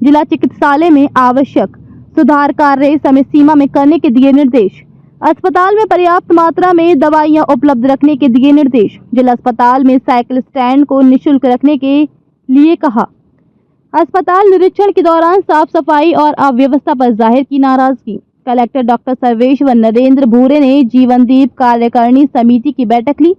जिला चिकित्सालय में आवश्यक सुधार कार्य समय सीमा में करने के दिए निर्देश। अस्पताल में पर्याप्त मात्रा में दवाइयां उपलब्ध रखने के दिए निर्देश। जिला अस्पताल में साइकिल स्टैंड को निःशुल्क रखने के लिए कहा। अस्पताल निरीक्षण के दौरान साफ सफाई और अव्यवस्था पर जाहिर की नाराजगी। कलेक्टर डॉक्टर सर्वेश्वर नरेंद्र भूरे ने जीवनदीप कार्यकारिणी समिति की बैठक ली।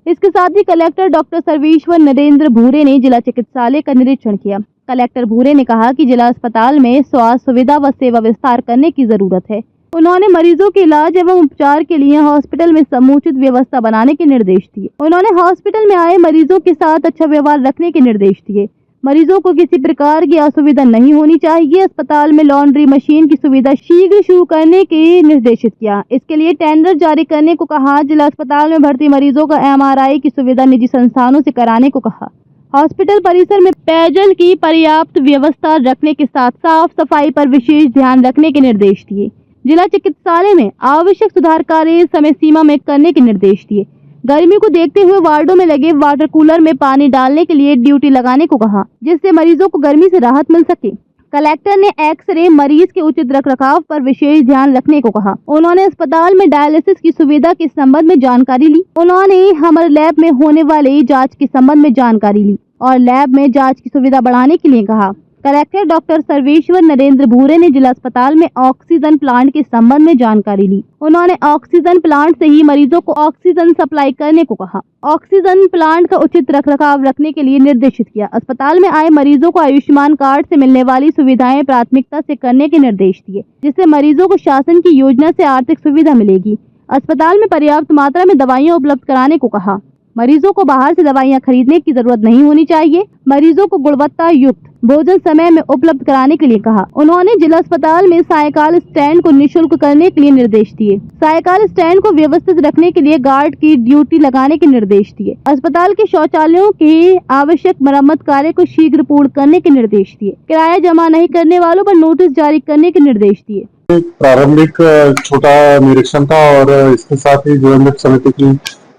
इसके साथ ही कलेक्टर डॉक्टर सर्वेश्वर नरेंद्र भूरे ने जिला चिकित्सालय का निरीक्षण किया। कलेक्टर भूरे ने कहा कि जिला अस्पताल में स्वास्थ्य सुविधा व सेवा विस्तार करने की जरूरत है। उन्होंने मरीजों के इलाज एवं उपचार के लिए हॉस्पिटल में समुचित व्यवस्था बनाने के निर्देश दिए। उन्होंने हॉस्पिटल में आए मरीजों के साथ अच्छा व्यवहार रखने के निर्देश दिए। मरीजों को किसी प्रकार की असुविधा नहीं होनी चाहिए। अस्पताल में लॉन्ड्री मशीन की सुविधा शीघ्र शुरू करने के निर्देशित किया। इसके लिए टेंडर जारी करने को कहा। जिला अस्पताल में भर्ती मरीजों का MRI की सुविधा निजी संस्थानों से कराने को कहा। हॉस्पिटल परिसर में पेयजल की पर्याप्त व्यवस्था रखने के साथ साफ सफाई पर विशेष ध्यान रखने के निर्देश दिए। जिला चिकित्सालय में आवश्यक सुधार कार्य समय सीमा में करने के निर्देश दिए। गर्मी को देखते हुए वार्डों में लगे वाटर कूलर में पानी डालने के लिए ड्यूटी लगाने को कहा, जिससे मरीजों को गर्मी से राहत मिल सके। कलेक्टर ने एक्सरे मरीज के उचित रखरखाव पर विशेष ध्यान रखने को कहा। उन्होंने अस्पताल में डायलिसिस की सुविधा के संबंध में जानकारी ली। उन्होंने हमर लैब में होने वाले जांच के संबंध में जानकारी ली और लैब में जांच की सुविधा बढ़ाने के लिए कहा। कलेक्टर डॉक्टर सर्वेश्वर नरेंद्र भूरे ने जिला अस्पताल में ऑक्सीजन प्लांट के संबंध में जानकारी ली। उन्होंने ऑक्सीजन प्लांट से ही मरीजों को ऑक्सीजन सप्लाई करने को कहा। ऑक्सीजन प्लांट का उचित रखरखाव रखने के लिए निर्देशित किया। अस्पताल में आए मरीजों को आयुष्मान कार्ड से मिलने वाली सुविधाएं प्राथमिकता से करने के निर्देश दिए, जिससे मरीजों को शासन की योजना से आर्थिक सुविधा मिलेगी। अस्पताल में पर्याप्त मात्रा में दवाइयां उपलब्ध कराने को कहा। मरीजों को बाहर से दवाइयां खरीदने की जरूरत नहीं होनी चाहिए। मरीजों को गुणवत्ता युक्त भोजन समय में उपलब्ध कराने के लिए कहा। उन्होंने जिला अस्पताल में साइकिल स्टैंड को निःशुल्क करने के लिए निर्देश दिए। साइकिल स्टैंड को व्यवस्थित रखने के लिए गार्ड की ड्यूटी लगाने के निर्देश दिए। अस्पताल के शौचालयों के आवश्यक मरम्मत कार्य को शीघ्र पूर्ण करने के निर्देश दिए। किराया जमा नहीं करने वालों पर नोटिस जारी करने के निर्देश दिए। प्रारंभिक छोटा निरीक्षण था और इसके साथ ही जीवनदीप समिति की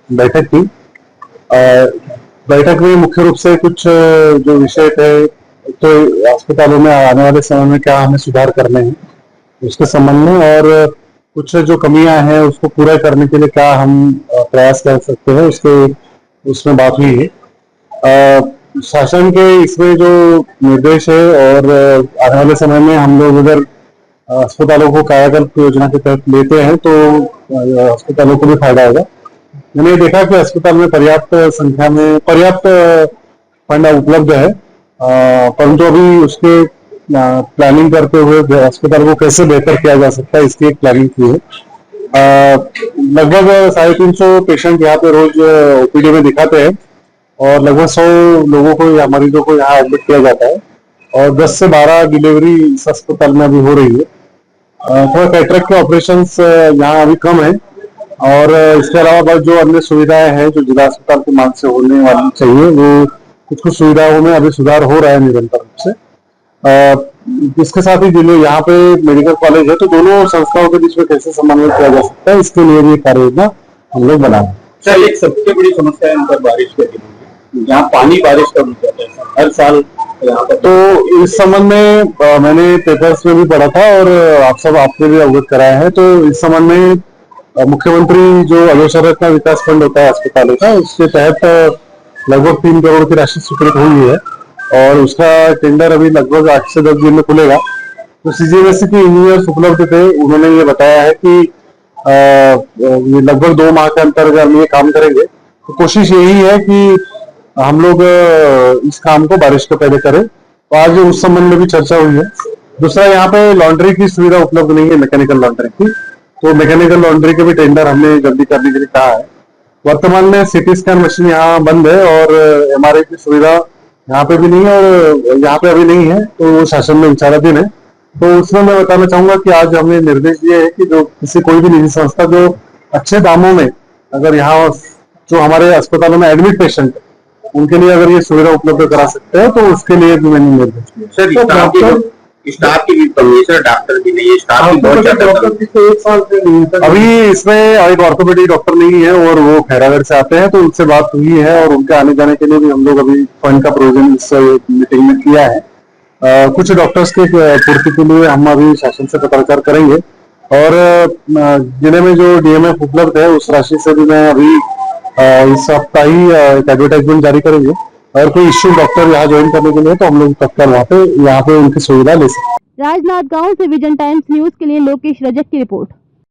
बैठक थी। बैठक में मुख्य रूप से कुछ जो विषय थे, तो अस्पतालों में आने वाले समय में क्या हमें सुधार करने हैं उसके संबंध में, और कुछ जो कमियां हैं उसको पूरा करने के लिए क्या हम प्रयास कर सकते हैं उसमें बात हुई है। शासन के इसमें जो निर्देश है और आने वाले समय में हम लोग अगर अस्पतालों को कायाकल्प योजना के तहत लेते हैं तो अस्पतालों को भी फायदा होगा। मैंने देखा कि अस्पताल में पर्याप्त संख्या में पर्याप्त फंड उपलब्ध है, परंतु अभी उसके प्लानिंग करते हुए अस्पताल को कैसे बेहतर किया जा सकता है इसकी एक प्लानिंग की है। लगभग 350 पेशेंट यहाँ पे रोज OPD में दिखाते हैं और लगभग 100 लोगों को या मरीजों को यहाँ एडमिट किया जाता है और 10 से 12 डिलीवरी इस अस्पताल में अभी हो रही है। थोड़ा कैटरेक्ट के ऑपरेशंस यहाँ अभी कम है और इसके अलावा जो अन्य सुविधाएं हैं जो जिला अस्पताल की मांग से होने वाली चाहिए, वो कुछ सुविधाओं में अभी सुधार हो रहा है निरंतर रूप से। इसके साथ ही जिले यहाँ पे मेडिकल कॉलेज है, तो दोनों संस्थाओं के बीच में कैसे समन्वय किया जा सकता है इसके लिए भी कार्य योजना हम लोग बनाए। सर, एक सबसे बड़ी समस्या है पर बारिश के दिन यहाँ पानी बारिश का रुक जाता है हर साल यहाँ पर। तो इस संबंध में मैंने पेपर्स में भी पढ़ा था और आपने भी अवगत कराया है। तो इस संबंध में मुख्यमंत्री जो अधोसंरचना विकास फंड होता है अस्पतालों का, उसके तहत लगभग 3 करोड़ की राशि स्वीकृत हुई है और उसका टेंडर अभी लगभग 8 से 10 दिन में खुलेगा। तो CGMSC के इंजीनियर्स उपलब्ध थे, उन्होंने ये बताया है कि ये लगभग 2 माह के अंतर्गत हम ये काम करेंगे। तो कोशिश यही है कि हम लोग इस काम को बारिश के पहले करें। तो आज उस संबंध में भी चर्चा हुई है। दूसरा, यहाँ पे लॉन्ड्री की सुविधा उपलब्ध नहीं है, मैकेनिकल लॉन्ड्री की, तो मैकेनिकल लॉन्ड्री के भी टेंडर हमने जल्दी करने के लिए कहा है। वर्तमान में CT स्कैन मशीन यहाँ बंद है और MRI की सुविधा यहाँ पे भी नहीं है और यहाँ पे अभी नहीं है, तो वो शासन में विचाराधीन है। तो उसमें मैं बताना चाहूंगा कि आज हमने निर्देश दिए है कि जो कोई भी निजी संस्था जो अच्छे दामों में अगर यहाँ जो हमारे अस्पतालों में एडमिट पेशेंट उनके लिए अगर ये सुविधा उपलब्ध करा सकते हैं तो उसके लिए भी मैंने निर्देश दिया। सर, स्टाफ की भी कमी है सर, डॉक्टर भी नहीं है, स्टाफ भी बहुत ज्यादा। अभी इसमें एक ऑर्थोपेडिक डॉक्टर नहीं है और वो खैरागढ़ से आते हैं, तो उनसे बात हुई है और उनके आने जाने के लिए भी हम लोग अभी फंड का प्रोविजन इस मीटिंग में किया है। कुछ डॉक्टर्स के पूर्ति के लिए हम अभी शासन से पत्राचार करेंगे और जिले में जो डीएमएफ उपलब्ध है उस राशि से भी मैं अभी इस सप्ताह ही एक एडवर्टाइजमेंट जारी करेंगे और कोई इश्यू डॉक्टर यहाँ ज्वाइन करने के लिए तो हम लोग तत्काल यहाँ पे उनकी सुविधा ले सकते हैं। राजनांदगांव से विजन टाइम्स न्यूज के लिए लोकेश रजक की रिपोर्ट।